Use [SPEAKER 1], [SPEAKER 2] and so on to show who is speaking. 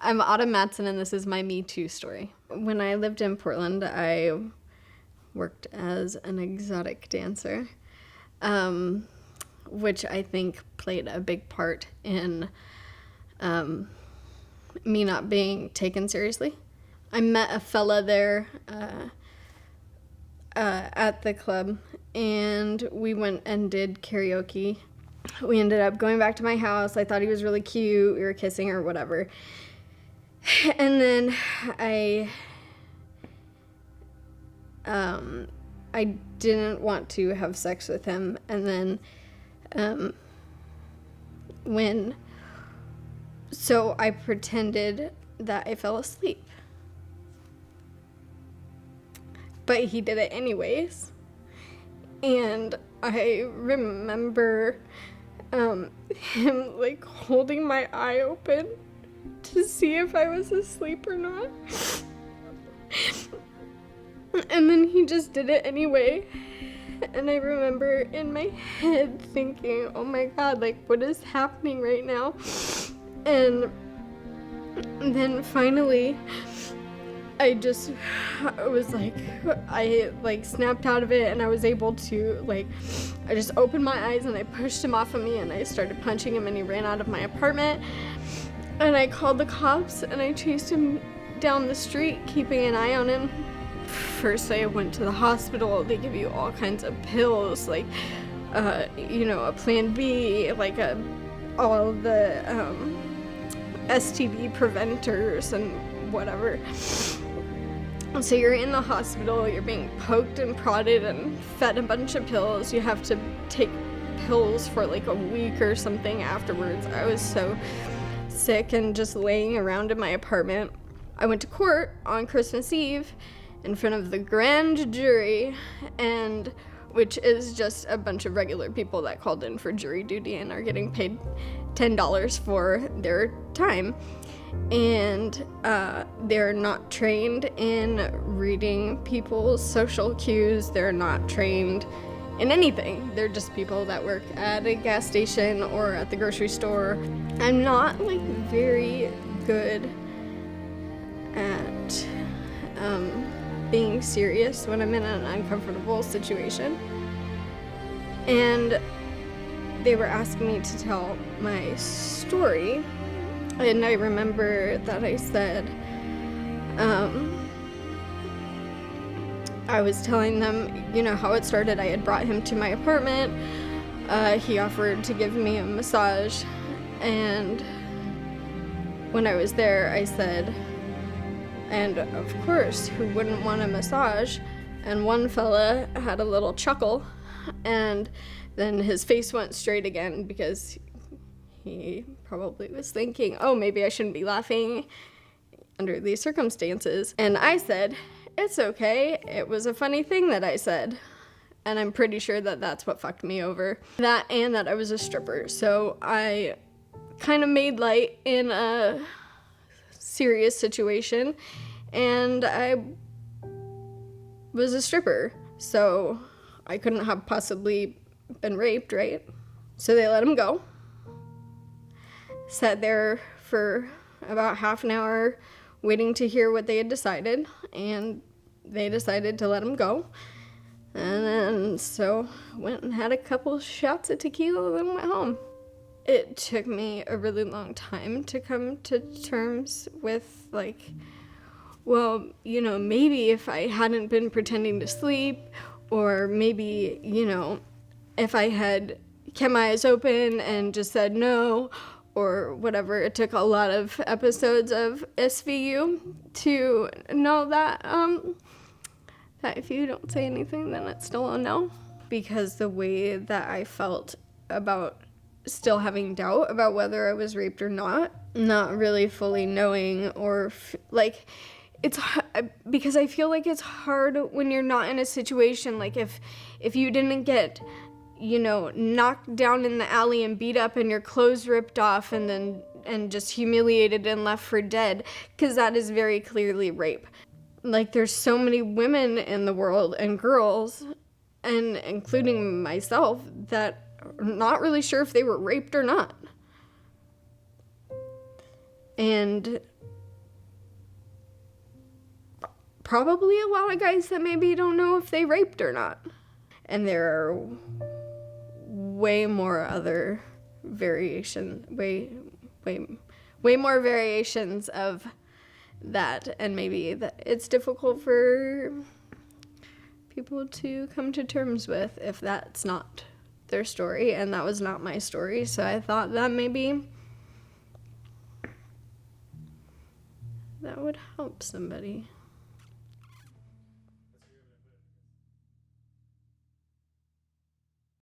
[SPEAKER 1] I'm Autumn Matson, and this is my Me Too story. When I lived in Portland, I worked as an exotic dancer, which I think played a big part in me not being taken seriously. I met a fella there at the club, and we went and did karaoke. We ended up going back to my house. I thought he was really cute. We were kissing or whatever. And then I didn't want to have sex with him. And then so I pretended that I fell asleep. But he did it anyways. And I remember him like holding my eye open to see if I was asleep or not. And then he just did it anyway. And I remember in my head thinking, oh my God, like what is happening right now? And then finally, I snapped out of it, and I was able to, I just opened my eyes and I pushed him off of me and I started punching him, and he ran out of my apartment. And I called the cops and I chased him down the street, keeping an eye on him. First, I went to the hospital. They give you all kinds of pills, a Plan B, all the STD preventers and whatever. So you're in the hospital, you're being poked and prodded and fed a bunch of pills. You have to take pills for a week or something afterwards. I was so sick and just laying around in my apartment. I went to court on Christmas Eve in front of the grand jury, and which is just a bunch of regular people that called in for jury duty and are getting paid $10 for their time. And they're not trained in reading people's social cues. They're not trained in anything. They're just people that work at a gas station or at the grocery store. I'm not very good at being serious when I'm in an uncomfortable situation. And they were asking me to tell my story. And I remember that I said, I was telling them, how it started. I had brought him to my apartment. He offered to give me a massage. And when I was there, I said, and of course, who wouldn't want a massage? And one fella had a little chuckle, and then his face went straight again because he probably was thinking, oh, maybe I shouldn't be laughing under these circumstances. And I said, it's okay. It was a funny thing that I said. And I'm pretty sure that that's what fucked me over. That and that I was a stripper. So I kind of made light in a serious situation. And I was a stripper. So I couldn't have possibly been raped, right? So they let him go. Sat there for about half an hour waiting to hear what they had decided, and they decided to let him go. And then so went and had a couple shots of tequila and went home. It took me a really long time to come to terms with maybe if I hadn't been pretending to sleep, or maybe, if I had kept my eyes open and just said no, or whatever. It took a lot of episodes of SVU to know that that if you don't say anything, then it's still a no. Because the way that I felt about still having doubt about whether I was raped or not really fully knowing, or it's because I feel like it's hard when you're not in a situation, if you didn't get knocked down in the alley and beat up and your clothes ripped off and just humiliated and left for dead, because that is very clearly rape. There's so many women in the world and girls, and including myself, that are not really sure if they were raped or not. And probably a lot of guys that maybe don't know if they raped or not. And there are way more other way more variations of that, and maybe that it's difficult for people to come to terms with if that's not their story, and that was not my story. So I thought that maybe that would help somebody.